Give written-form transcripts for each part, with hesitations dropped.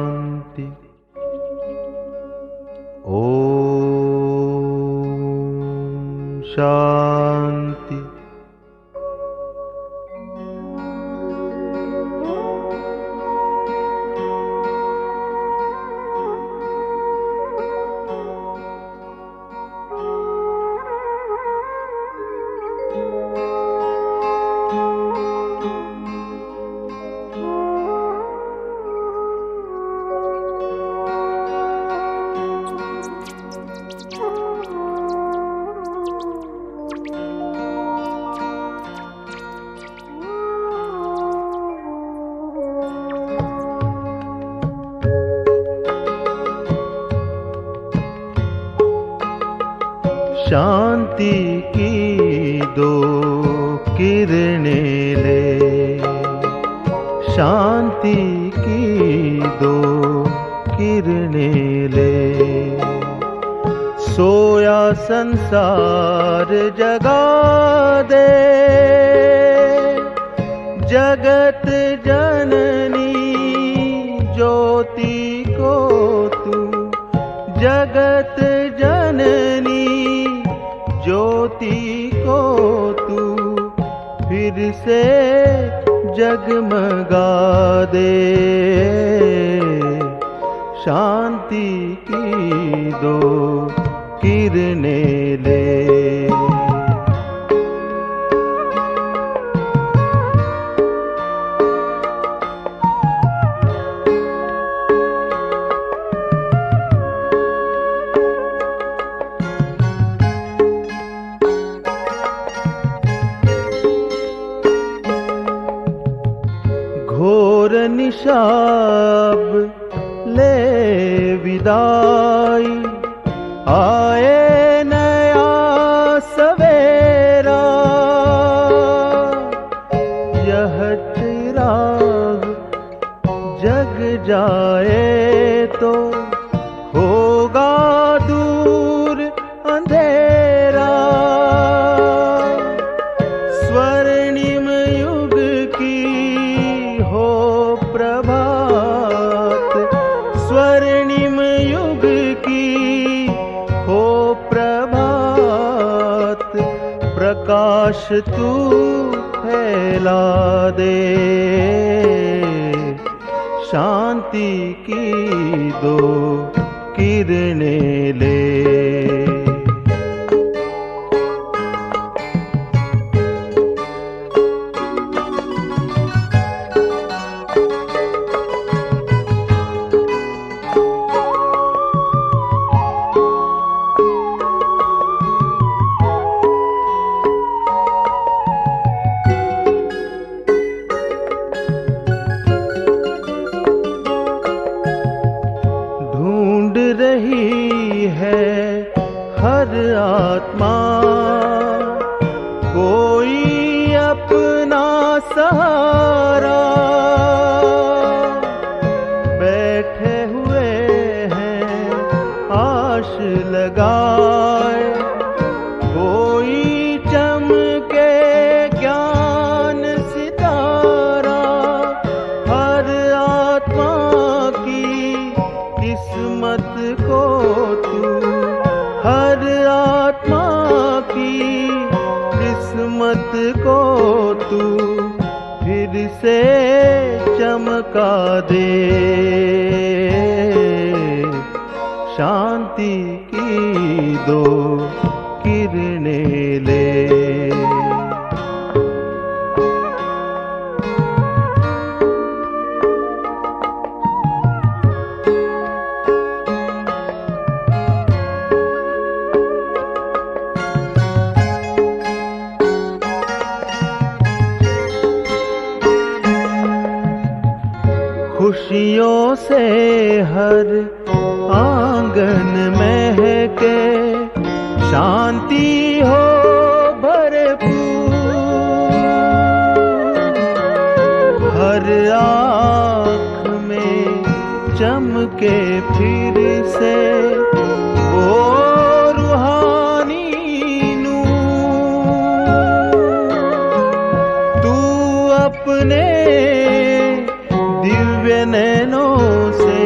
शांति। ओम शांति। शांति की दो किरणें ले, शांति की दो किरणें ले, सोया संसार जगा दे। जगत जननी ज्योति को तू, जगत जननी ज्योति को तू फिर से जगमगा दे। शांति की दो किरणें ले। घोर निशाब ले विदाई, आए नया सवेरा। यह चिराग जग जाए तो होगा दूर अंधेरा। स्वर्णिम युग की हो प्रभात, स्वर्णिम युग की हो प्रभात। प्रकाश तू फैला दे। शांति की दो किरणें ले। ढूंढ रही है हर आत्मा कोई अपना सहारा। बैठे हुए हैं आश लगाए, कोई चमके ज्ञान सितारा। हर आत्मा की किस्मत को तू, हर आत्मा की किस्मत को तू फिर से चमका दे। शांति की दो किरणें ले। खुशियों से हर आंगन महके, शांति हो भरपूर। हर आँख में चमके फिर से वो रूहानी नूर। तू अपने दिव्य नैनों से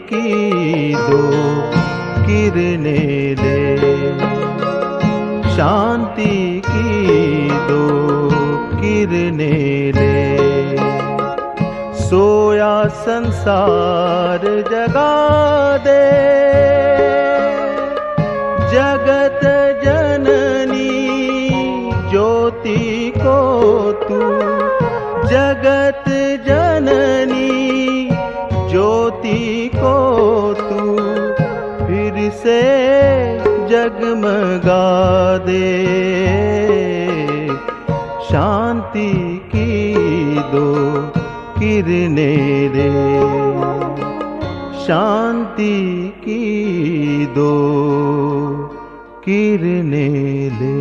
की दो किरणें ले, शांति की दो किरणें ले। सोया संसार जगा दे, जगत जननी ज्योति को तू, जगत जननी ज्योति को तू फिर से जगमगा दे। शांति की दो किरणें दे, शांति की दो किरणें ले।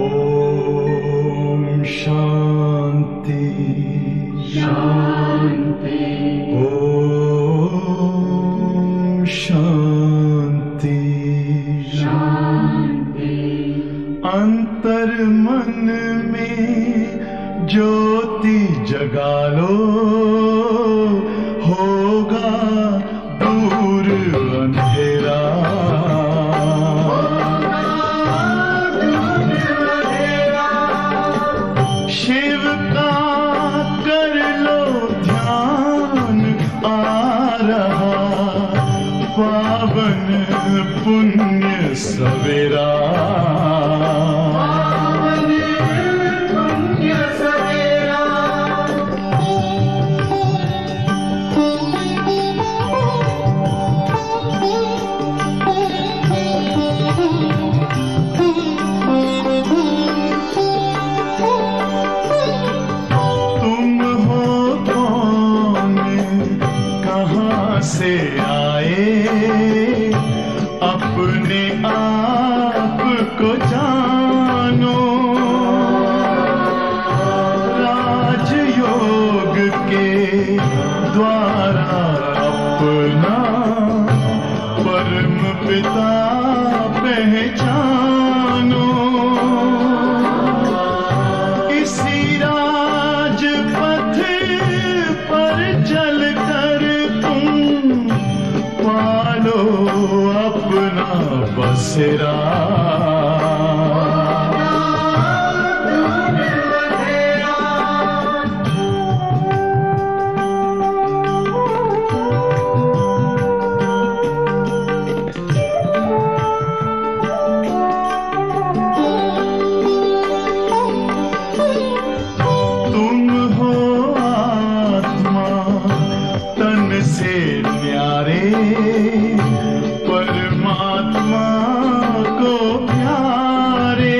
ओम शांति शांति, ओम शांति शांति। अंतर मन में ज्योति जगा लो, होगा दूर अंधेरा। शिव का कर लो ध्यान, आ रहा पावन पुण्य सवेरा। से आए अपने आप को जानो, राजयोग के द्वारा अपना परम पिता पहचानो। इसी राजपथ पर चलकर पालो अपना बसेरा। तुम हो आत्मा तन से न्यारे, परमात्मा को प्यारे।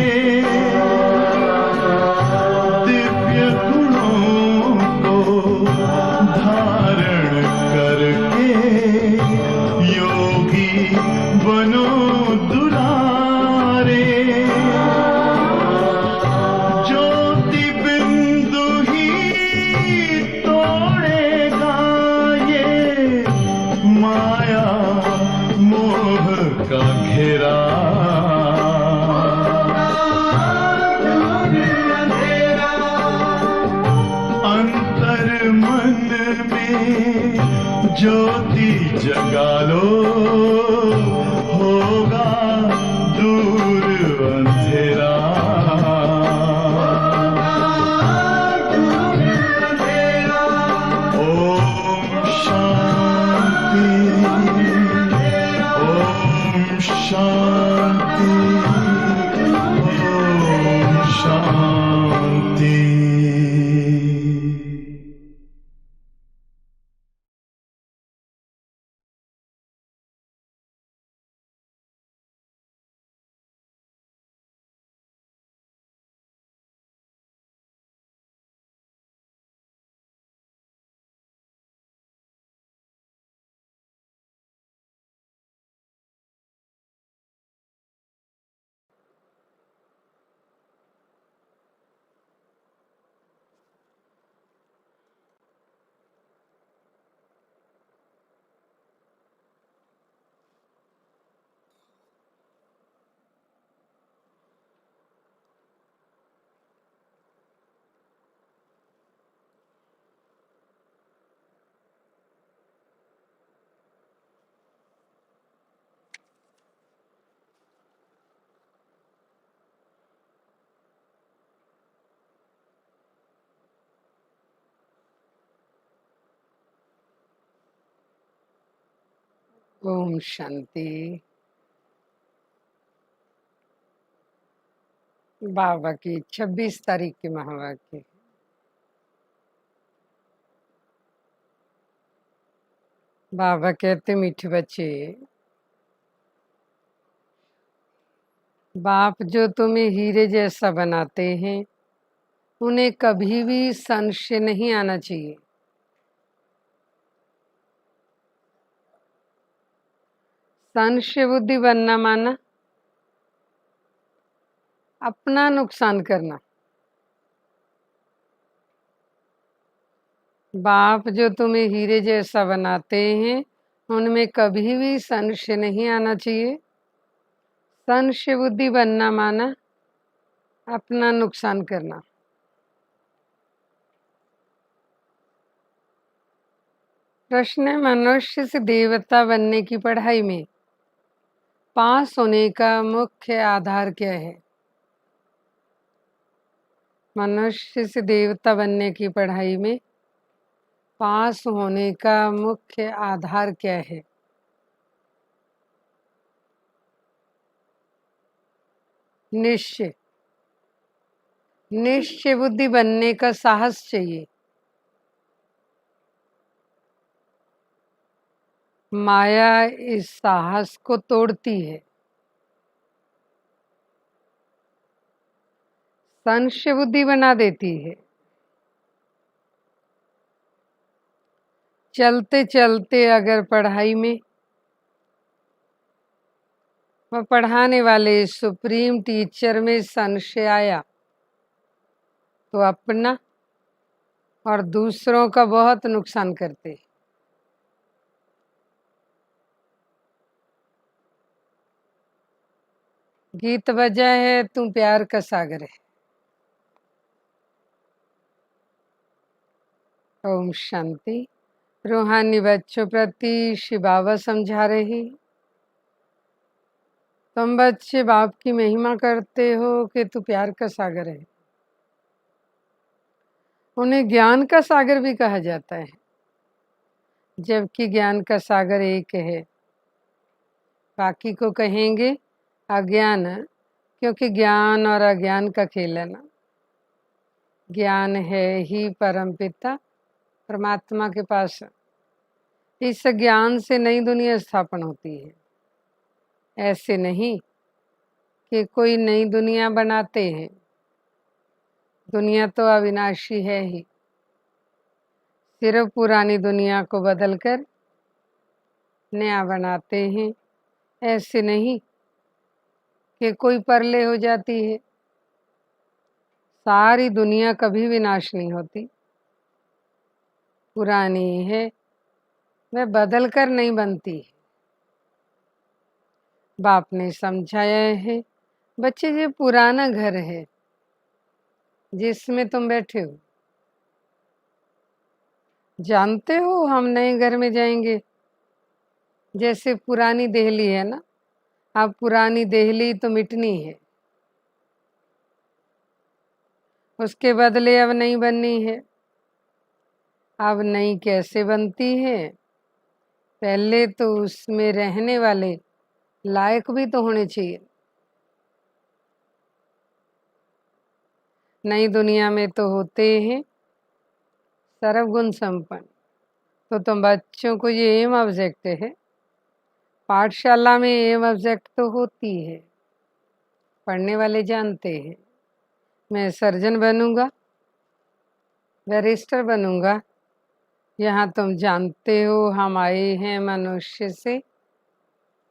दिव्य गुणों को धारण करके योगी बनो दुलारे। ज्योति बिंदु ही तोड़ेगा ये माया मोह का घेरा। अंतर मन में ज्योति जगा लो, होगा दूर अंधेरा। ओम शांति, ओम शांति, ओम शांति। ओम शांति। बाबा की 26 तारीख के महावाक्य। बाबा कहते मीठे बच्चे, बाप जो तुम्हें हीरे जैसा बनाते हैं उन्हें कभी भी संशय नहीं आना चाहिए। संशय बुद्धि बनना माना अपना नुकसान करना। बाप जो तुम्हें हीरे जैसा बनाते हैं उनमें कभी भी संशय नहीं आना चाहिए। संशय बुद्धि बनना माना अपना नुकसान करना। प्रश्न है, मनुष्य से देवता बनने की पढ़ाई में पास होने का मुख्य आधार क्या है? मनुष्य से देवता बनने की पढ़ाई में पास होने का मुख्य आधार क्या है? निश्चय। निश्चय बुद्धि बनने का साहस चाहिए। माया इस साहस को तोड़ती है। संशय बुद्धि बना देती है। चलते चलते अगर पढ़ाई में वह पढ़ाने वाले सुप्रीम टीचर में संशय आया तो अपना और दूसरों का बहुत नुकसान करते। गीत बजा है, तू प्यार का सागर है। ओम शांति। रूहानी बच्चों प्रति श्री बाबा समझा रही, तुम बच्चे बाप की महिमा करते हो कि तू प्यार का सागर है। उन्हें ज्ञान का सागर भी कहा जाता है, जबकि ज्ञान का सागर एक है। बाकी को कहेंगे अज्ञान, क्योंकि ज्ञान और अज्ञान का खेल है ना। ज्ञान है ही परमपिता परमात्मा के पास। इस ज्ञान से नई दुनिया स्थापन होती है। ऐसे नहीं कि कोई नई दुनिया बनाते हैं। दुनिया तो अविनाशी है ही, सिर्फ पुरानी दुनिया को बदलकर नया बनाते हैं। ऐसे नहीं कि कोई परले हो जाती है। सारी दुनिया कभी विनाश नहीं होती। पुरानी है, वह बदल कर नहीं बनती। बाप ने समझाया है, बच्चे ये पुराना घर है जिसमें तुम बैठे हो। जानते हो हम नए घर में जाएंगे। जैसे पुरानी देहली है ना, अब पुरानी देहली तो मिटनी है, उसके बदले अब नई बननी है। अब नई कैसे बनती है? पहले तो उसमें रहने वाले लायक भी तो होने चाहिए। नई दुनिया में तो होते हैं सर्वगुण संपन्न। तो तुम बच्चों को ये एम ऑब्जेक्ट है। पाठशाला में एम ऑब्जेक्ट तो होती है, पढ़ने वाले जानते हैं। मैं सर्जन बनूंगा, बैरिस्टर बनूंगा। यहाँ तुम जानते हो हम आए हैं मनुष्य से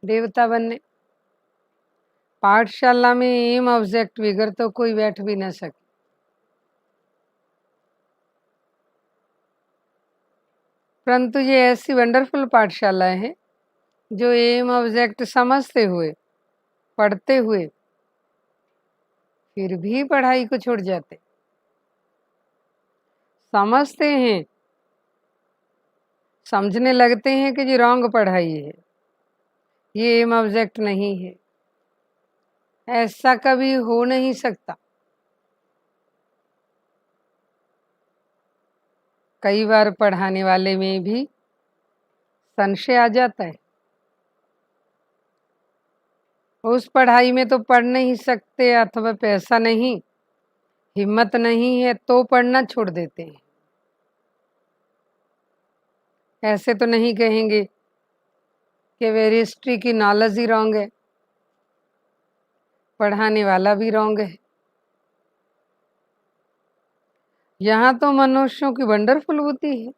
देवता बनने। पाठशाला में एम ऑब्जेक्ट बिगड़ तो कोई बैठ भी न सके। परंतु ये ऐसी वंडरफुल पाठशाला है जो एम ऑब्जेक्ट समझते हुए, पढ़ते हुए फिर भी पढ़ाई को छोड़ जाते। समझते हैं, समझने लगते हैं कि ये रॉन्ग पढ़ाई है, ये एम ऑब्जेक्ट नहीं है। ऐसा कभी हो नहीं सकता। कई बार पढ़ाने वाले में भी संशय आ जाता है। उस पढ़ाई में तो पढ़ नहीं सकते अथवा पैसा नहीं, हिम्मत नहीं है तो पढ़ना छोड़ देते हैं। ऐसे तो नहीं कहेंगे कि मेरी हिस्ट्री की नॉलेज ही रॉन्ग है, पढ़ाने वाला भी रॉन्ग है। यहाँ तो मनुष्यों की वंडरफुल बुद्धि है।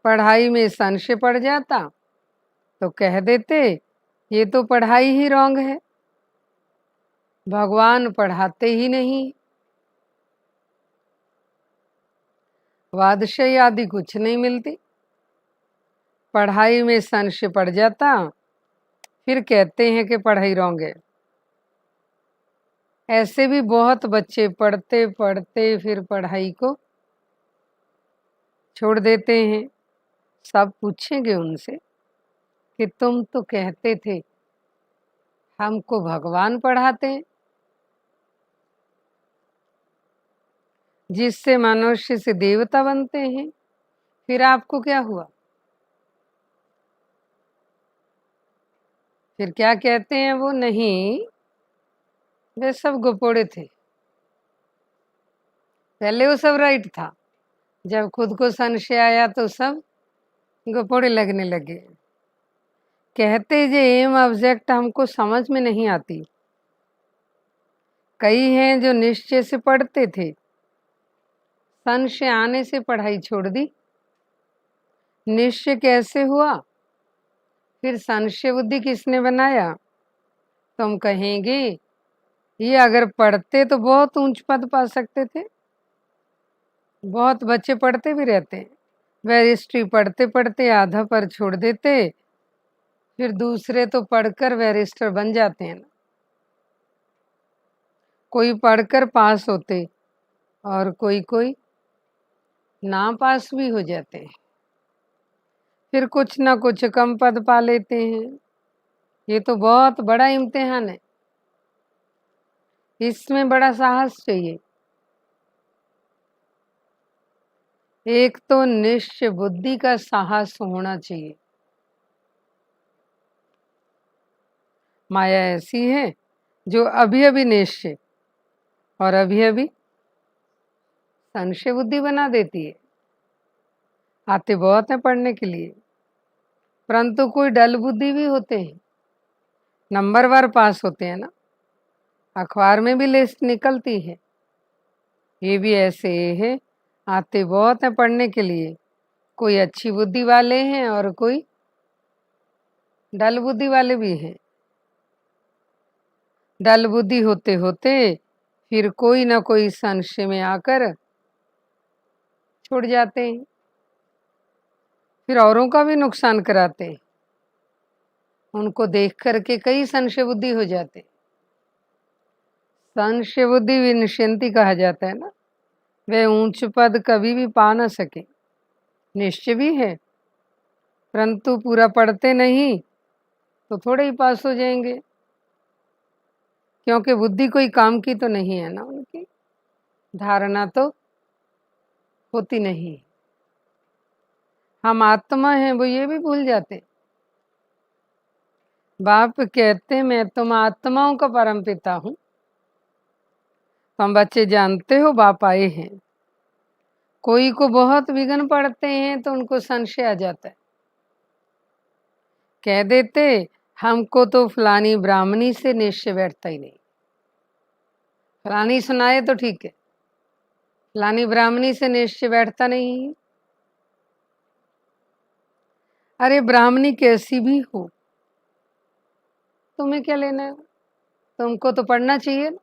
पढ़ाई में संशय पड़ जाता तो कह देते ये तो पढ़ाई ही रॉन्ग है, भगवान पढ़ाते ही नहीं, वादशई आदि कुछ नहीं मिलती। पढ़ाई में संशय पड़ जाता फिर कहते हैं कि पढ़ाई रॉन्ग है। ऐसे भी बहुत बच्चे पढ़ते पढ़ते फिर पढ़ाई को छोड़ देते हैं। सब पूछेंगे उनसे कि तुम तो कहते थे हमको भगवान पढ़ाते हैं, जिससे मनुष्य से देवता बनते हैं, फिर आपको क्या हुआ? फिर क्या कहते हैं वो, नहीं वे सब गोपोड़े थे, पहले वो सब राइट था, जब खुद को संशय आया तो सब गोपोड़े लगने लगे। कहते जे एम ऑब्जेक्ट हमको समझ में नहीं आती। कई हैं जो निश्चय से पढ़ते थे, संशय आने से पढ़ाई छोड़ दी। निश्चय कैसे हुआ? फिर संशय बुद्धि किसने बनाया? तुम कहेंगे ये अगर पढ़ते तो बहुत ऊंच पद पा सकते थे। बहुत बच्चे पढ़ते भी रहते हैं, बैरिस्ट्री पढ़ते पढ़ते आधा पर छोड़ देते, फिर दूसरे तो पढ़कर बैरिस्टर बन जाते हैं ना। कोई पढ़कर पास होते और कोई कोई ना पास भी हो जाते हैं, फिर कुछ ना कुछ कम पद पा लेते हैं। ये तो बहुत बड़ा इम्तिहान है, इसमें बड़ा साहस चाहिए। एक तो निश्चय बुद्धि का साहस होना चाहिए। माया ऐसी है जो अभी अभी निश्चय और अभी अभी संशय बुद्धि बना देती है। आते बहुत है पढ़ने के लिए, परंतु कोई डल बुद्धि भी होते हैं, नंबरवार पास होते हैं ना, अखबार में भी लिस्ट निकलती है। ये भी ऐसे है, आते बहुत है पढ़ने के लिए, कोई अच्छी बुद्धि वाले हैं और कोई डल बुद्धि वाले भी हैं। डल बुद्धि होते होते फिर कोई ना कोई संशय में आकर छूट जाते हैं, फिर औरों का भी नुकसान कराते हैं। उनको देख करके कई संशय बुद्धि हो जाते। संशय बुद्धि विनश्यंती कहा जाता है ना, वे ऊंच पद कभी भी पा न सके। निश्चय भी है परंतु पूरा पढ़ते नहीं तो थोड़े ही पास हो जाएंगे, क्योंकि बुद्धि कोई काम की तो नहीं है ना, उनकी धारणा तो होती नहीं। हम आत्मा हैं वो ये भी भूल जाते। बाप कहते मैं तुम आत्माओं का परम पिता हूं। तुम बच्चे जानते हो बाप आए हैं। कोई को बहुत विघ्न पड़ते हैं तो उनको संशय आ जाता है, कह देते हमको तो फलानी ब्राह्मणी से निश्चय बैठता ही नहीं। फलानी सुनाए तो ठीक है, फलानी ब्राह्मणी से निश्चय बैठता नहीं। अरे ब्राह्मणी कैसी भी हो, तुम्हें क्या लेना है? तुमको तो पढ़ना चाहिए ना।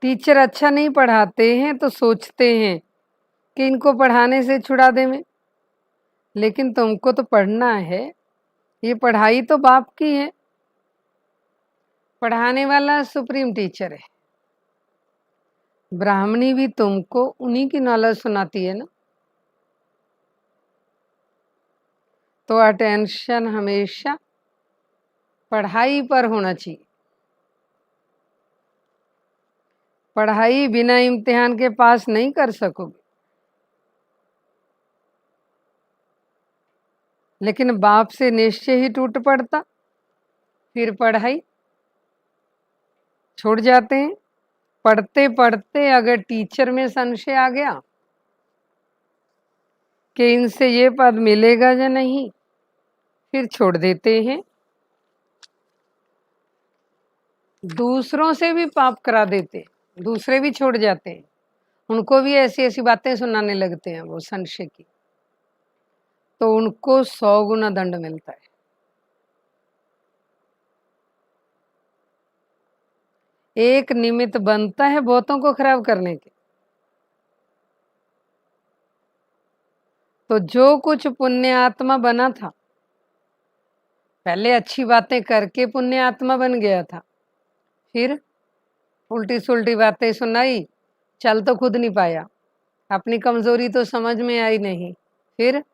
टीचर अच्छा नहीं पढ़ाते हैं तो सोचते हैं कि इनको पढ़ाने से छुड़ा दे मैं, लेकिन तुमको तो पढ़ना है। ये पढ़ाई तो बाप की है, पढ़ाने वाला सुप्रीम टीचर है। ब्राह्मणी भी तुमको उन्हीं की नॉलेज सुनाती है ना। तो अटेंशन हमेशा पढ़ाई पर होना चाहिए। पढ़ाई बिना इम्तिहान के पास नहीं कर सकोगे, लेकिन बाप से निश्चय ही टूट पड़ता, फिर पढ़ाई छोड़ जाते हैं। पढ़ते पढ़ते अगर टीचर में संशय आ गया कि इनसे ये पद मिलेगा या नहीं, फिर छोड़ देते हैं। दूसरों से भी पाप करा देते, दूसरे भी छोड़ जाते हैं, उनको भी ऐसी ऐसी बातें सुनाने लगते हैं वो संशय की, तो उनको 100 गुना दंड मिलता है। एक निमित्त बनता है बहुतों को खराब करने के। तो जो कुछ पुण्य आत्मा बना था, पहले अच्छी बातें करके पुण्य आत्मा बन गया था, फिर उल्टी सुल्टी बातें सुनाई, चल तो खुद नहीं पाया, अपनी कमजोरी तो समझ में आई नहीं, फिर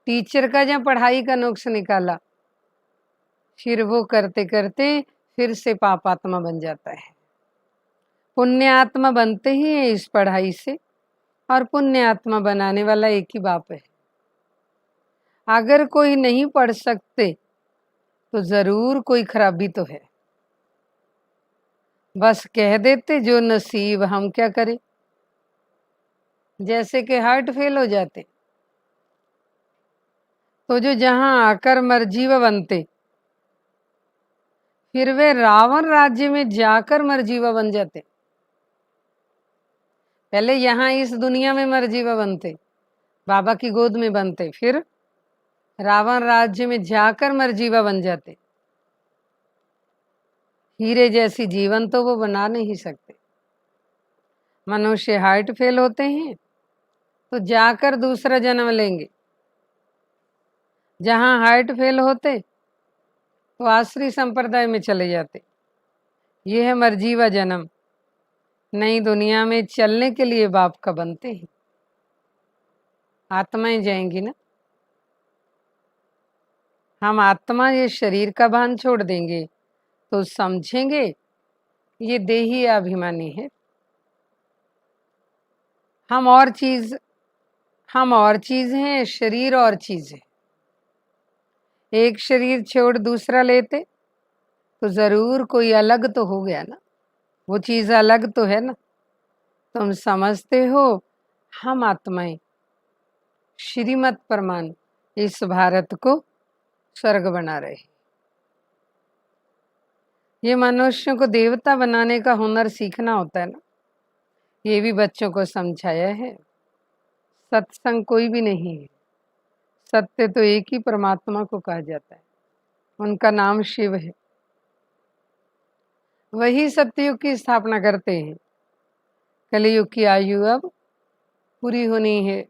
टीचर का या पढ़ाई का नुक्स निकाला, फिर वो करते करते फिर से पापात्मा बन जाता है। पुण्य आत्मा बनते ही है इस पढ़ाई से, और पुण्य आत्मा बनाने वाला एक ही बाप है। अगर कोई नहीं पढ़ सकते तो जरूर कोई खराबी तो है, बस कह देते जो नसीब, हम क्या करें। जैसे कि हार्ट फेल हो जाते तो जो जहां आकर मरजीवा बनते, फिर वे रावण राज्य में जाकर मरजीवा बन जाते। पहले यहाँ इस दुनिया में मरजीवा बनते, बाबा की गोद में बनते, फिर रावण राज्य में जाकर मरजीवा बन जाते। हीरे जैसी जीवन तो वो बना नहीं सकते। मनुष्य हार्ट फेल होते हैं तो जाकर दूसरा जन्म लेंगे, जहां हार्ट फेल होते तो आश्री संप्रदाय में चले जाते। ये है मरजीवा जन्म। नई दुनिया में चलने के लिए बाप का बनते हैं। आत्माएं जाएंगी ना, हम आत्मा ये शरीर का भान छोड़ देंगे तो समझेंगे ये देही अभिमानी है। हम और चीज हैं, शरीर और चीज है। एक शरीर छोड़ दूसरा लेते तो जरूर कोई अलग तो हो गया ना, वो चीज अलग तो है ना। तुम समझते हो हम आत्माएं श्रीमत परमान इस भारत को स्वर्ग बना रहे। ये मनुष्यों को देवता बनाने का हुनर सीखना होता है ना, ये भी बच्चों को समझाया है। सत्संग कोई भी नहीं है, सत्य तो एक ही परमात्मा को कहा जाता है, उनका नाम शिव है। वही सत्ययुग की स्थापना करते हैं। कलयुग की आयु अब पूरी होनी है।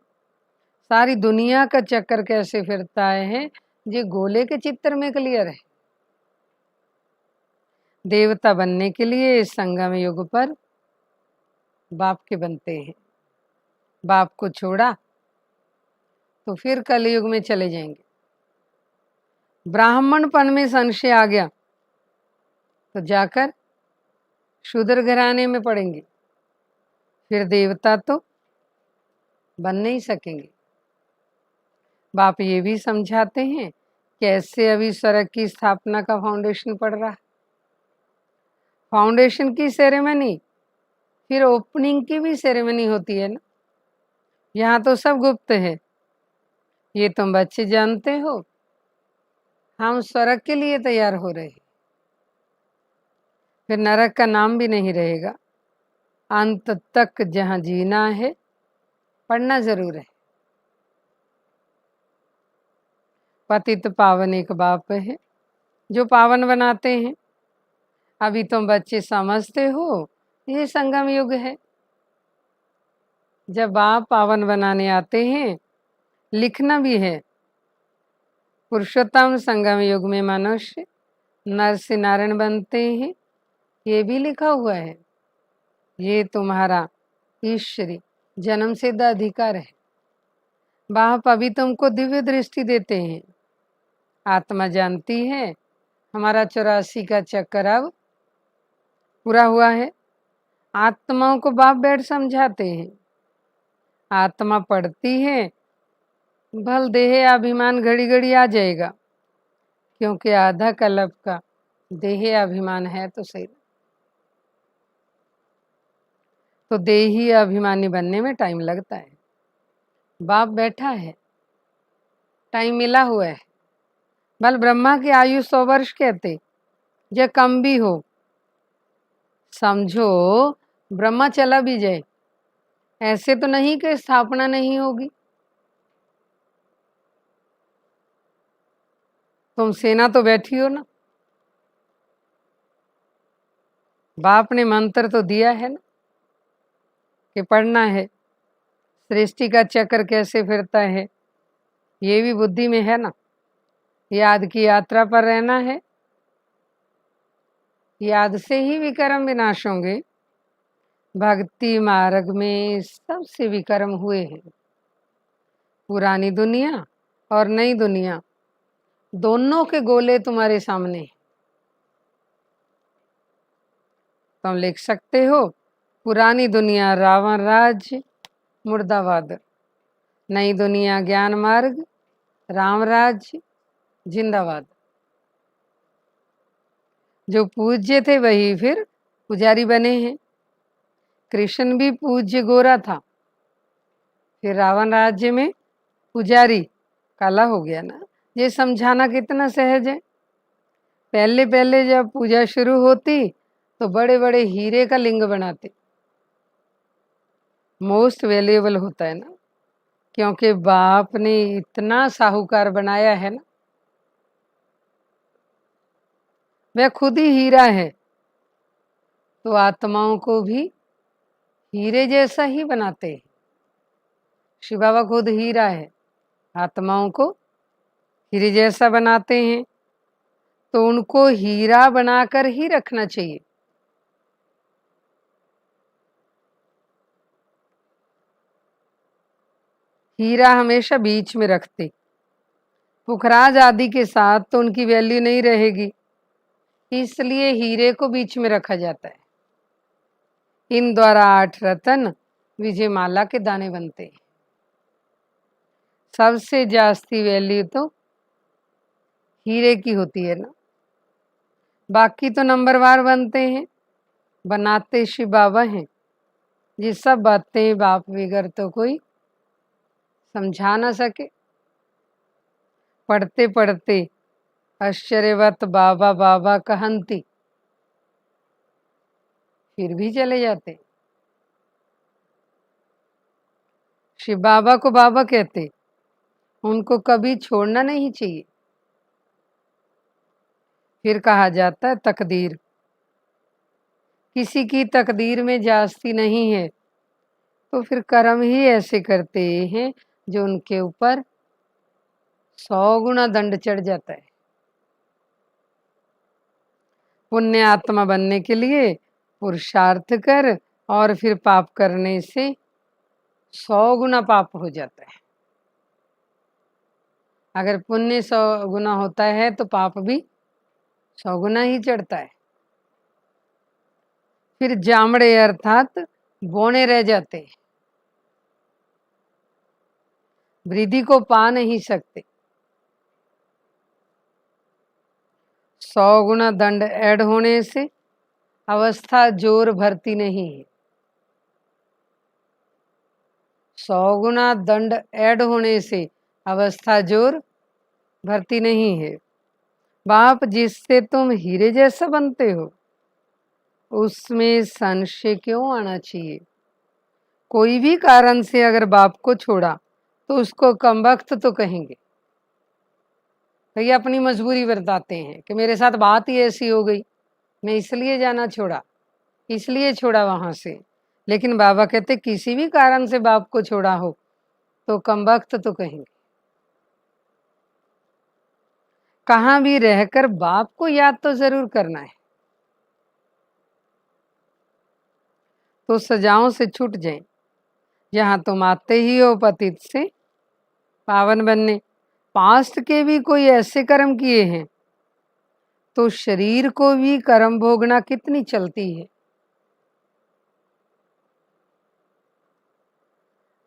सारी दुनिया का चक्कर कैसे फिरता है ये गोले के चित्र में क्लियर है। देवता बनने के लिए संगम युग पर बाप के बनते हैं। बाप को छोड़ा तो फिर कलयुग में चले जाएंगे। ब्राह्मणपन में संशय आ गया तो जाकर शूद्र घराने में पड़ेंगे, फिर देवता तो बन नहीं सकेंगे। बाप ये भी समझाते हैं कैसे अभी स्वर्ग की स्थापना का फाउंडेशन पड़ रहा। फाउंडेशन की सेरेमनी, फिर ओपनिंग की भी सेरेमनी होती है ना। यहाँ तो सब गुप्त है, ये तुम बच्चे जानते हो। हम स्वर्ग के लिए तैयार हो रहे हैं, फिर नरक का नाम भी नहीं रहेगा। अंत तक जहाँ जीना है पढ़ना जरूर है। पतित पावन एक बाप है जो पावन बनाते हैं। अभी तुम बच्चे समझते हो ये संगम युग है। जब बाप पावन बनाने आते हैं, लिखना भी है पुरुषोत्तम संगम युग में मनुष्य नर से नारायण बनते हैं, ये भी लिखा हुआ है। ये तुम्हारा ईश्वरी जन्म सिद्ध अधिकार है। बाप अभी तुमको दिव्य दृष्टि देते हैं। आत्मा जानती है हमारा 84 का चक्कर अब पूरा हुआ है। आत्माओं को बाप बैठ समझाते हैं। आत्मा पढ़ती है भल देह अभिमान घड़ी घड़ी आ जाएगा, क्योंकि आधा कल्प का देह अभिमान है तो सही। तो देही अभिमानी बनने में टाइम लगता है। बाप बैठा है, टाइम मिला हुआ है। बल ब्रह्मा की आयु 100 वर्ष कहते, या कम भी हो। समझो ब्रह्मा चला भी जाए, ऐसे तो नहीं कि स्थापना नहीं होगी। तुम सेना तो बैठी हो ना, बाप ने मंत्र तो दिया है ना कि पढ़ना है। सृष्टि का चक्र कैसे फिरता है ये भी बुद्धि में है ना। याद की यात्रा पर रहना है, याद से ही विकर्म विनाश होंगे। भक्ति मार्ग में सबसे विकर्म हुए हैं। पुरानी दुनिया और नई दुनिया दोनों के गोले तुम्हारे सामने हैं। तुम लिख सकते हो पुरानी दुनिया रावण राज्य मुर्दाबाद, नई दुनिया ज्ञान मार्ग राम राज्य जिंदाबाद। जो पूज्य थे वही फिर पुजारी बने हैं। कृष्ण भी पूज्य गोरा था, फिर रावण राज्य में पुजारी काला हो गया ना। ये समझाना कितना सहज है। पहले पहले जब पूजा शुरू होती तो बड़े बड़े हीरे का लिंग बनाते, मोस्ट वैल्यूएबल होता है ना, क्योंकि बाप ने इतना साहूकार बनाया है ना। वह खुद ही हीरा है, तो आत्माओं को भी हीरे जैसा ही बनाते हैं। शिव बाबा खुद हीरा है, आत्माओं को हीरे जैसा बनाते हैं, तो उनको हीरा बनाकर ही रखना चाहिए। हीरा हमेशा बीच में रखते। पुखराज आदि के साथ तो उनकी वैल्यू नहीं रहेगी, इसलिए हीरे को बीच में रखा जाता है। इन द्वारा 8 रतन विजय माला के दाने बनते हैं। सबसे जास्ती वैल्यू तो हीरे की होती है ना, बाकी तो नंबरवार बनते हैं। बनाते शिव बाबा हैं। ये सब बातें बाप बगैर तो कोई समझा ना सके। पढ़ते पढ़ते आश्चर्यवत बाबा बाबा कहंती, फिर भी चले जाते। शिव बाबा को बाबा कहते, उनको कभी छोड़ना नहीं चाहिए। फिर कहा जाता है तकदीर, किसी की तकदीर में जास्ती नहीं है, तो फिर कर्म ही ऐसे करते हैं जो उनके ऊपर 100 गुना दंड चढ़ जाता है। पुण्य आत्मा बनने के लिए पुरुषार्थ कर और फिर पाप करने से 100 गुना पाप हो जाता है। अगर पुण्य 100 गुना होता है तो पाप भी 100 गुना ही चढ़ता है। फिर जामड़े अर्थात बौने रह जाते हैं, वृद्धि को पा नहीं सकते। 100 गुना दंड ऐड होने से अवस्था जोर भरती नहीं है। 100 गुना दंड ऐड होने से अवस्था जोर भरती नहीं है। बाप जिससे तुम हीरे जैसा बनते हो उसमें संशय क्यों आना चाहिए। कोई भी कारण से अगर बाप को छोड़ा तो उसको कमबख्त तो कहेंगे। तो ये अपनी मजबूरी बताते हैं कि मेरे साथ बात ही ऐसी हो गई, मैं इसलिए जाना छोड़ा, इसलिए छोड़ा वहां से। लेकिन बाबा कहते किसी भी कारण से बाप को छोड़ा हो तो कमबख्त तो कहेंगे। कहाँ भी रहकर बाप को याद तो जरूर करना है, तो सजाओं से छूट जाए। जहां तुम आते ही हो पतित से पावन बनने, पास्ट के भी कोई ऐसे कर्म किए हैं तो शरीर को भी कर्म भोगना कितनी चलती है।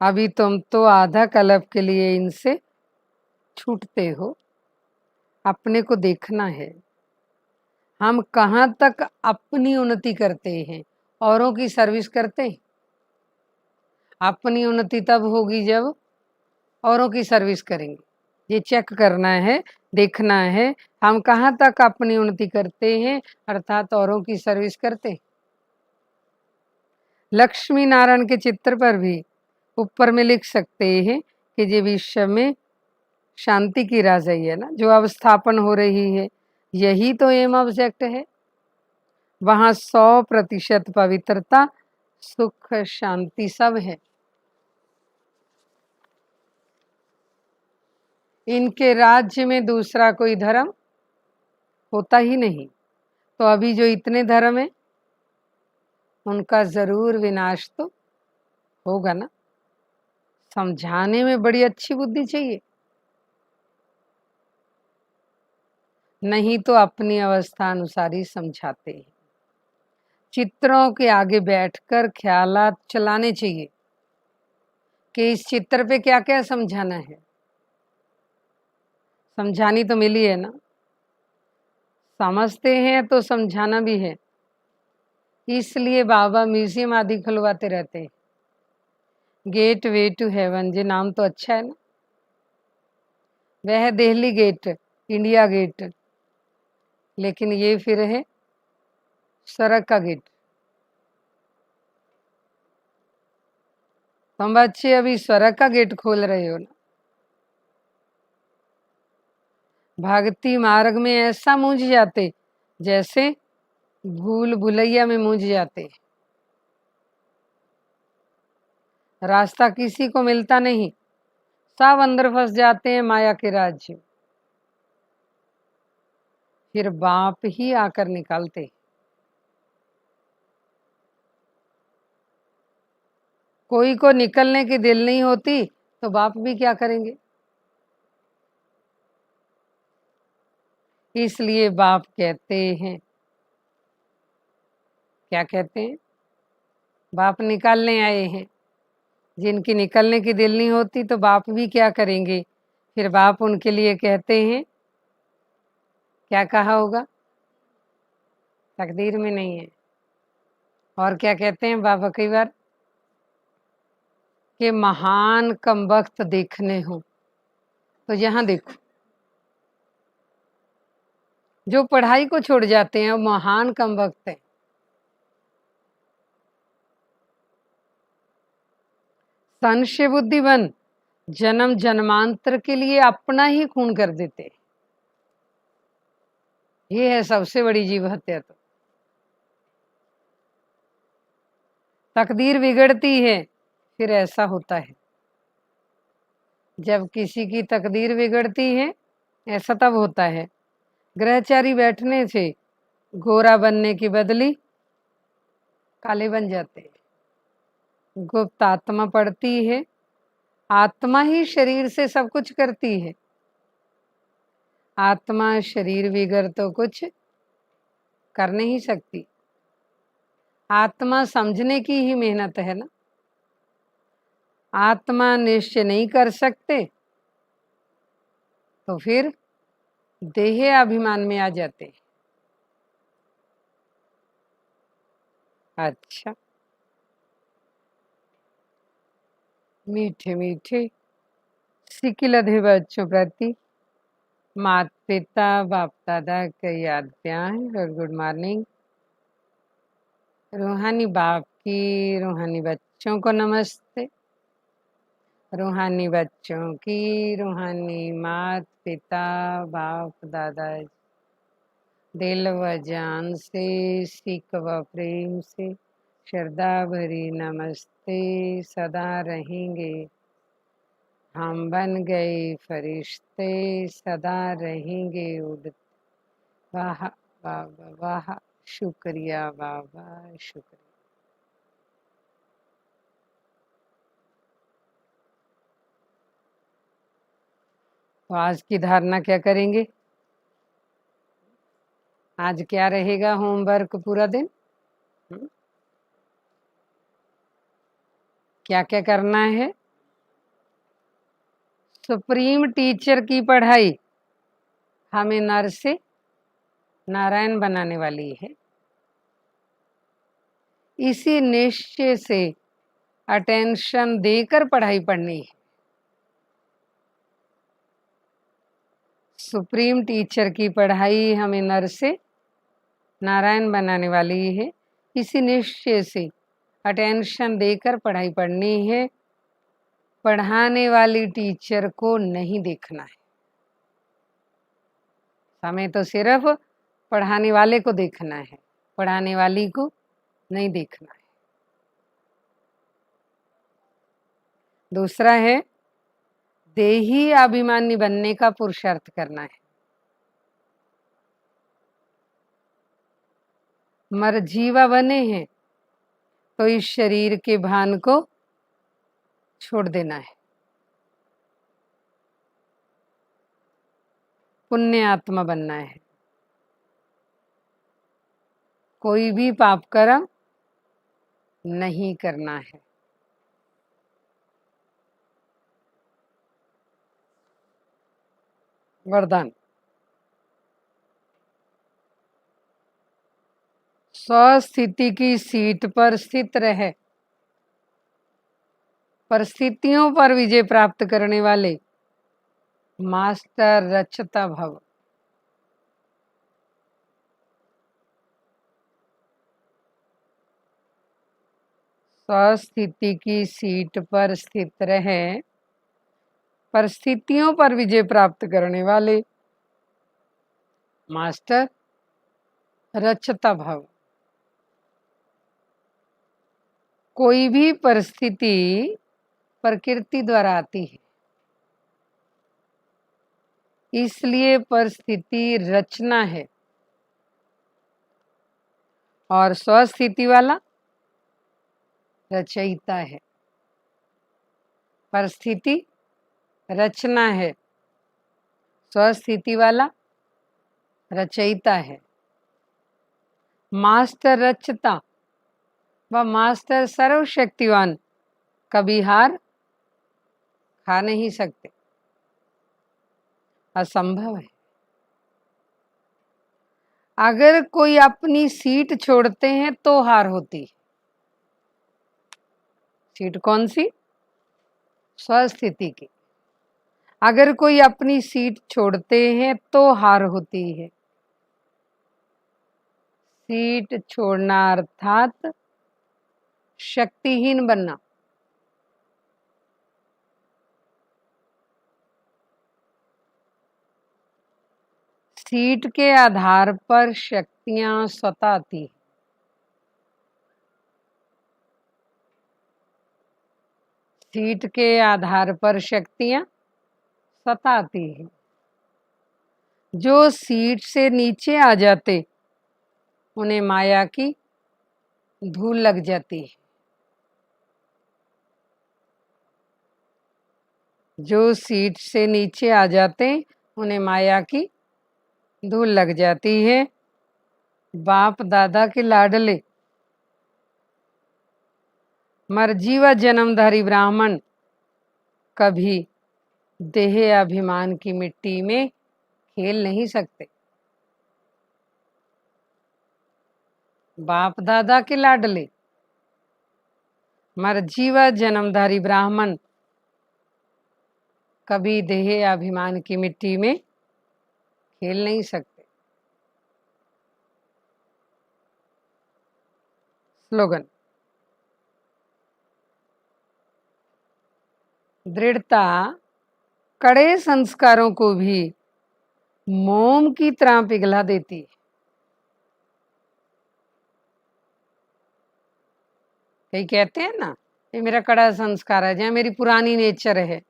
अभी तुम तो आधा कल्प के लिए इनसे छूटते हो, अपने को देखना है। हम कहाँ तक अपनी उन्नति करते हैं, औरों की सर्विस करते हैं। अपनी उन्नति तब होगी जब औरों की सर्विस करेंगे। ये चेक करना है, देखना है हम कहाँ तक अपनी उन्नति करते हैं, अर्थात औरों की सर्विस करते हैं। लक्ष्मी नारायण के चित्र पर भी ऊपर में लिख सकते हैं कि ये विश्व में शांति की राजाई है ना, जो अवस्थापन हो रही है, यही तो एम ऑब्जेक्ट है। वहां 100% पवित्रता, सुख, शांति सब है। इनके राज्य में दूसरा कोई धर्म होता ही नहीं। तो अभी जो इतने धर्म है उनका जरूर विनाश तो होगा ना। समझाने में बड़ी अच्छी बुद्धि चाहिए, नहीं तो अपनी अवस्था अनुसार ही समझाते हैं। चित्रों के आगे बैठकर ख्यालात चलाने चाहिए कि इस चित्र पे क्या क्या समझाना है। समझानी तो मिली है ना, समझते हैं तो समझाना भी है। इसलिए बाबा म्यूजियम आदि खुलवाते रहते हैं। गेट वे टू हेवन, ये नाम तो अच्छा है ना। वह है दिल्ली गेट, इंडिया गेट, लेकिन ये फिर है सड़क का गेट। तुम बच्चे अभी सड़क का गेट खोल रहे हो ना। भक्ति मार्ग में ऐसा मूंझ जाते जैसे भूल भुलैया में मूंझ जाते। रास्ता किसी को मिलता नहीं, सब अंदर फंस जाते हैं माया के राज्य। फिर बाप ही आकर निकालते। कोई को निकलने की दिल नहीं होती तो बाप भी क्या करेंगे। इसलिए बाप कहते हैं, क्या कहते हैं, बाप निकालने आए हैं। जिनकी निकलने की दिल नहीं होती तो बाप भी क्या करेंगे। फिर बाप उनके लिए कहते हैं, क्या कहा होगा, तकदीर में नहीं है। और क्या कहते हैं बाबा कई बार, कि महान कम वक्त देखने हो तो यहाँ देखो। जो पढ़ाई को छोड़ जाते हैं वो महान कम वक्त है। संशय बुद्धि बन जन्म जन्मांतर के लिए अपना ही खून कर देते। ये है सबसे बड़ी जीव हत्या। तो तकदीर बिगड़ती है, फिर ऐसा होता है। जब किसी की तकदीर बिगड़ती है ऐसा तब होता है। ग्रहचारी बैठने से गोरा बनने की बदली काले बन जाते हैं। गुप्त आत्मा पढ़ती है, आत्मा ही शरीर से सब कुछ करती है। आत्मा शरीर बिगड़ तो कुछ कर नहीं सकती। आत्मा समझने की ही मेहनत है ना। आत्मा निश्चय नहीं कर सकते तो फिर देह अभिमान में आ जाते। अच्छा, मीठे मीठे सिकिलधे बच्चों प्रति माता पिता बाप दादा की याद प्यार और गुड मॉर्निंग। रूहानी बाप की रूहानी बच्चों को नमस्ते। रूहानी बच्चों की रूहानी माता पिता बाप दादा दिल व जान से, सीख व प्रेम से, श्रद्धा भरी नमस्ते। सदा रहेंगे हम बन गए फरिश्ते, सदा रहेंगे उड़ते। वाह वाह वाह, शुक्रिया बाबा, शुक्रिया। तो आज की धारणा क्या करेंगे, आज क्या रहेगा होमवर्क पूरा दिन। क्या क्या करना है, सुप्रीम टीचर की पढ़ाई हमें नर से नारायण बनाने वाली है। इसी निश्चय से अटेंशन देकर पढ़ाई पढ़नी है। सुप्रीम टीचर की पढ़ाई हमें नर से नारायण बनाने वाली है। इसी निश्चय से अटेंशन देकर पढ़ाई पढ़नी है। पढ़ाने वाली टीचर को नहीं देखना है। हमें तो सिर्फ पढ़ाने वाले को देखना है, पढ़ाने वाली को नहीं देखना है। दूसरा है देही अभिमानी बनने का पुरुषार्थ करना है। मरजीवा बने हैं तो इस शरीर के भान को छोड़ देना है। पुण्य आत्मा बनना है। कोई भी पाप कर्म नहीं करना है। वरदान। स्वस्थिति की सीट पर स्थित रहे, परिस्थितियों पर विजय प्राप्त करने वाले मास्टर रचता भव। स्वस्थिति की सीट पर स्थित रहे, परिस्थितियों पर विजय प्राप्त करने वाले मास्टर रचता भव। कोई भी परिस्थिति प्रकृति द्वारा आती है, इसलिए परिस्थिति रचना है। और स्वस्थिति वाला रचयिता है। परिस्थिति रचना है, स्वस्थिति वाला रचयिता है। मास्टर रचता व मास्टर सर्वशक्तिवान कभी हार खा नहीं सकते, असंभव है। अगर कोई अपनी सीट छोड़ते हैं तो हार होती है। सीट कौन सी? स्वस्थिति की। अगर कोई अपनी सीट छोड़ते हैं तो हार होती है। सीट छोड़ना अर्थात शक्तिहीन बनना। सीट के आधार पर शक्तियां स्वतः आती है। सीट के आधार पर शक्तियां स्वतः आती है। जो सीट से नीचे आ जाते उन्हें माया की धूल लग जाती है। जो सीट से नीचे आ जाते उन्हें माया की धूल लग जाती है। बाप दादा के लाडले मर्जी व जन्मधारी ब्राह्मण कभी देह अभिमान की मिट्टी में खेल नहीं सकते। बाप दादा के लाडले मर्जी व जन्मधारी ब्राह्मण कभी देह अभिमान की मिट्टी में खेल नहीं सकते। स्लोगन। दृढ़ता कड़े संस्कारों को भी मोम की तरह पिघला देती है। कई कहते हैं ना, ये मेरा कड़ा संस्कार है, जहाँ मेरी पुरानी नेचर है।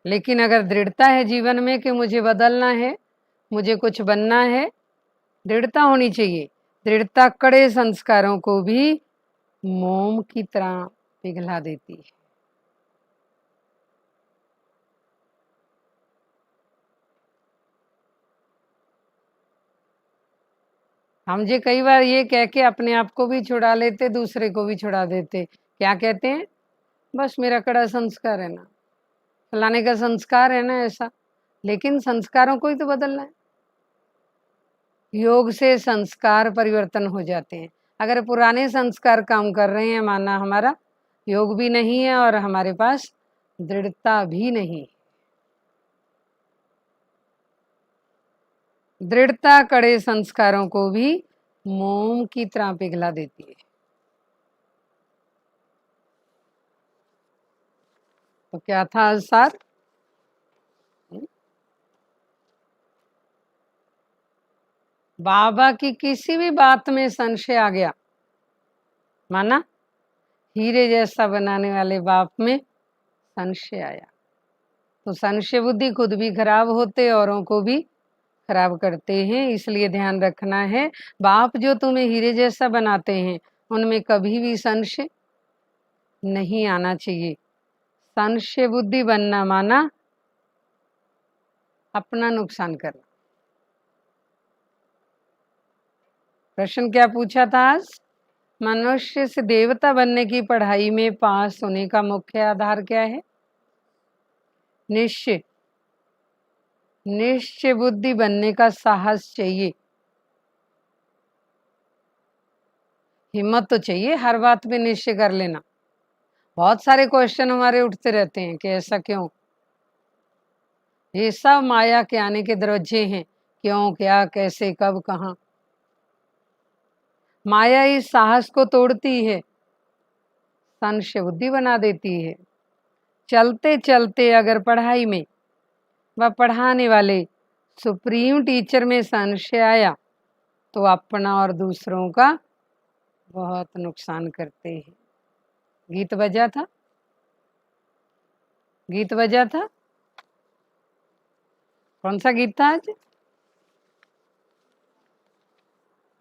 लेकिन अगर दृढ़ता है जीवन में कि मुझे बदलना है, मुझे कुछ बनना है, दृढ़ता होनी चाहिए। दृढ़ता कड़े संस्कारों को भी मोम की तरह पिघला देती है। हम जे कई बार ये कह के अपने आप को भी छुड़ा लेते, दूसरे को भी छुड़ा देते। क्या कहते हैं? बस मेरा कड़ा संस्कार है ना, फलाने का संस्कार है ना ऐसा, लेकिन संस्कारों को ही तो बदलना है। योग से संस्कार परिवर्तन हो जाते हैं। अगर पुराने संस्कार काम कर रहे हैं, माना हमारा योग भी नहीं है और हमारे पास दृढ़ता भी नहीं। दृढ़ता कड़े संस्कारों को भी मोम की तरह पिघला देती है। तो क्या था आज सार? बाबा की किसी भी बात में संशय आ गया, माना हीरे जैसा बनाने वाले बाप में संशय आया, तो संशय बुद्धि खुद भी खराब होते, औरों को भी खराब करते हैं। इसलिए ध्यान रखना है, बाप जो तुम्हें हीरे जैसा बनाते हैं उनमें कभी भी संशय नहीं आना चाहिए। संशय बुद्धि बनना माना अपना नुकसान करना। प्रश्न क्या पूछा था आज? मनुष्य से देवता बनने की पढ़ाई में पास होने का मुख्य आधार क्या है? निश्चय। निश्चय बुद्धि बनने का साहस चाहिए, हिम्मत तो चाहिए हर बात में निश्चय कर लेना। बहुत सारे क्वेश्चन हमारे उठते रहते हैं कि ऐसा क्यों, ये सब माया के आने के दरवाजे हैं। क्यों, क्या, कैसे, कब, कहाँ। माया इस साहस को तोड़ती है, संशय बुद्धि बना देती है। चलते चलते अगर पढ़ाई में व पढ़ाने वाले सुप्रीम टीचर में संशय आया तो अपना और दूसरों का बहुत नुकसान करते हैं। गीत बजा था, गीत बजा था, कौन सा गीत था आज?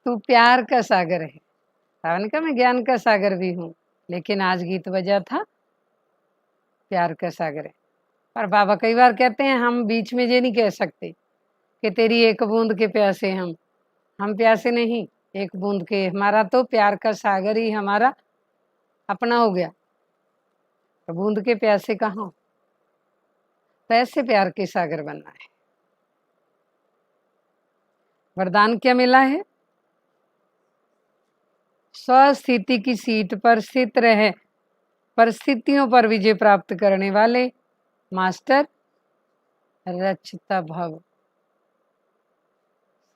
तू प्यार का सागर है। सावन का मैं ज्ञान का सागर भी हूँ, लेकिन आज गीत बजा था प्यार का सागर है। पर बाबा कई बार कहते हैं हम बीच में ये नहीं कह सकते कि तेरी एक बूंद के प्यासे हम प्यासे नहीं, एक बूंद के। हमारा तो प्यार का सागर ही हमारा अपना हो गया, तो बूंद के प्यासे कहाँ? तो ऐसे प्यार के सागर बनना है। वरदान क्या मिला है? स्वस्थिति की सीट पर स्थित रहे, परिस्थितियों पर विजय प्राप्त करने वाले मास्टर रचता भव।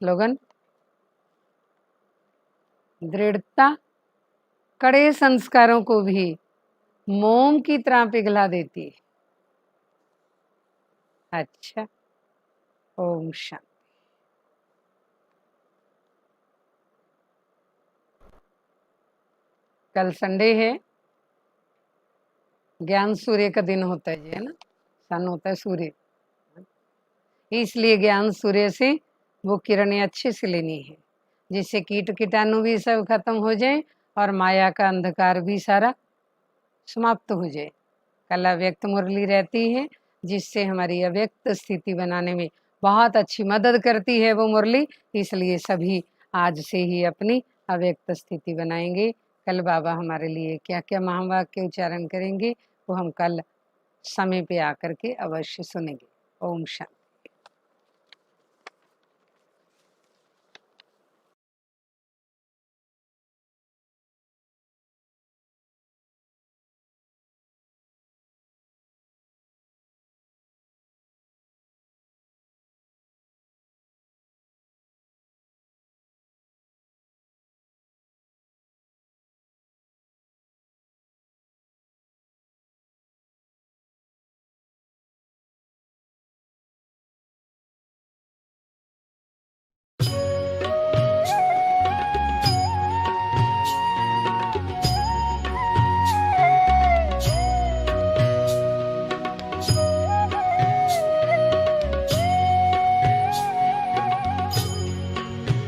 स्लोगन, दृढ़ता कड़े संस्कारों को भी मोम की तरह पिघला देती है। अच्छा, ओम शांति। कल संडे है, ज्ञान सूर्य का दिन होता है, है ना, सन होता है सूर्य, इसलिए ज्ञान सूर्य से वो किरणें अच्छे से लेनी है, जिससे कीट कीटाणु भी सब खत्म हो जाए और माया का अंधकार भी सारा समाप्त हो जाए। कल अव्यक्त मुरली रहती है, जिससे हमारी अव्यक्त स्थिति बनाने में बहुत अच्छी मदद करती है वो मुरली। इसलिए सभी आज से ही अपनी अव्यक्त स्थिति बनाएंगे। कल बाबा हमारे लिए क्या क्या महावाक्य उच्चारण करेंगे वो हम कल समय पे आकर के अवश्य सुनेंगे। ओम शांति।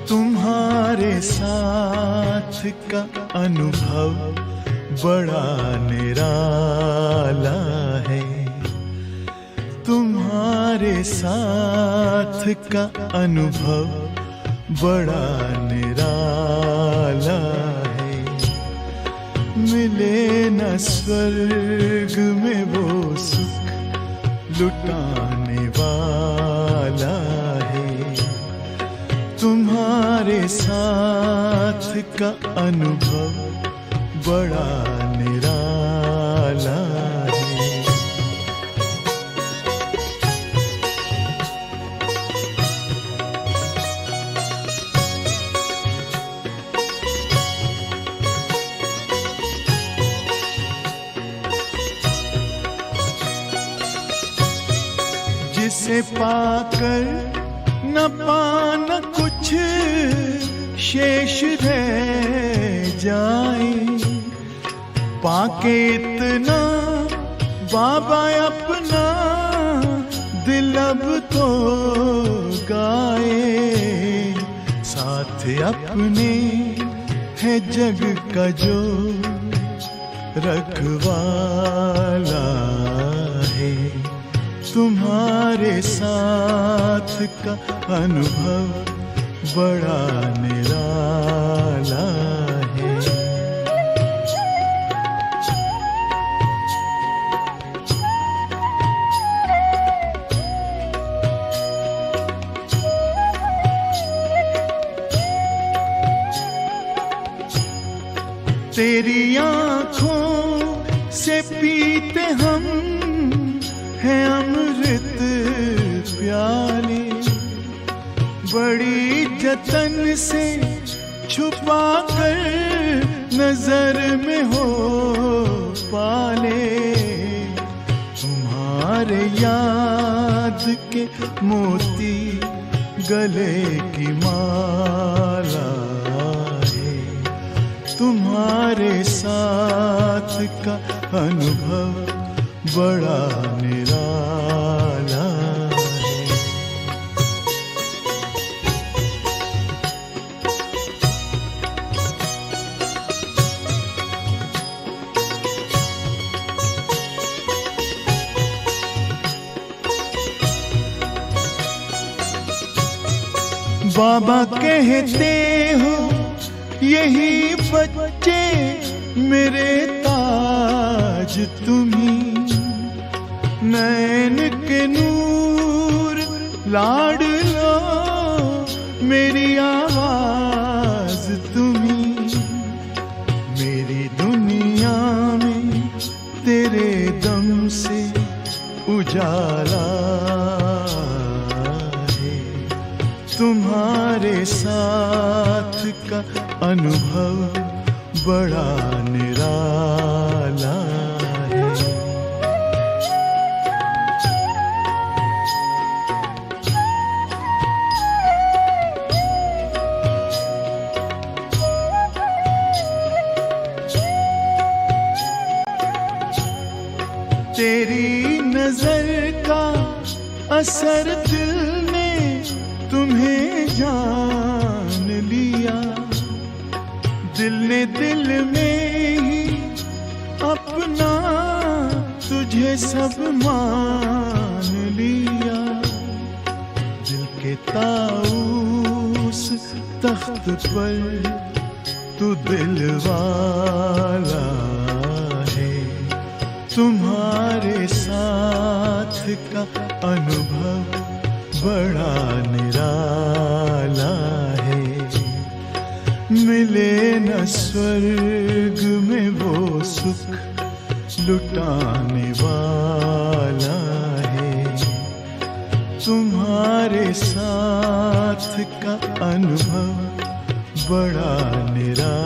तुम्हारे साथ का अनुभव बड़ा निराला है। तुम्हारे साथ का अनुभव बड़ा निराला है। मिले न स्वर्ग में वो सुख लुटाने वाला है। तुम्हारे साथ का अनुभव बड़ा निराला है। जिसे पाकर न पाना कुछ शेष रह जाए, पाके इतना बाबा अपना दिल अब तो गाए। साथ अपने है जग का जो रखवाला है। तुम्हारे साथ का अनुभव बड़ा निराला है। तेरी आँखों से पीते हम हैं अमृत प्याले, बड़ी जतन से छुपा कर नजर में हो पाले। तुम्हारे याद के मोती गले की माला है। तुम्हारे साथ का अनुभव बड़ा निराला है। बाबा कहते हो यही बच्चे मेरे ताज तुम्ही, नैन के नूर लाडलो मेरी आवाज तुम्ही। मेरी दुनिया में तेरे दम से उजाला है। तुम्हारे साथ का अनुभव बड़ा निराला है। तेरी नजर का असर दिल ने तुम्हें जान लिया। दिल ने दिल में ही अपना तुझे सब मान लिया। दिल के ताऊस तख्त पर तू दिल वाला है। तुम्हारे साथ का अनुभव बड़ा निराला है। मिले न स्वर्ग में वो सुख लुटाने वाला है। तुम्हारे साथ का अनुभव बड़ा निराला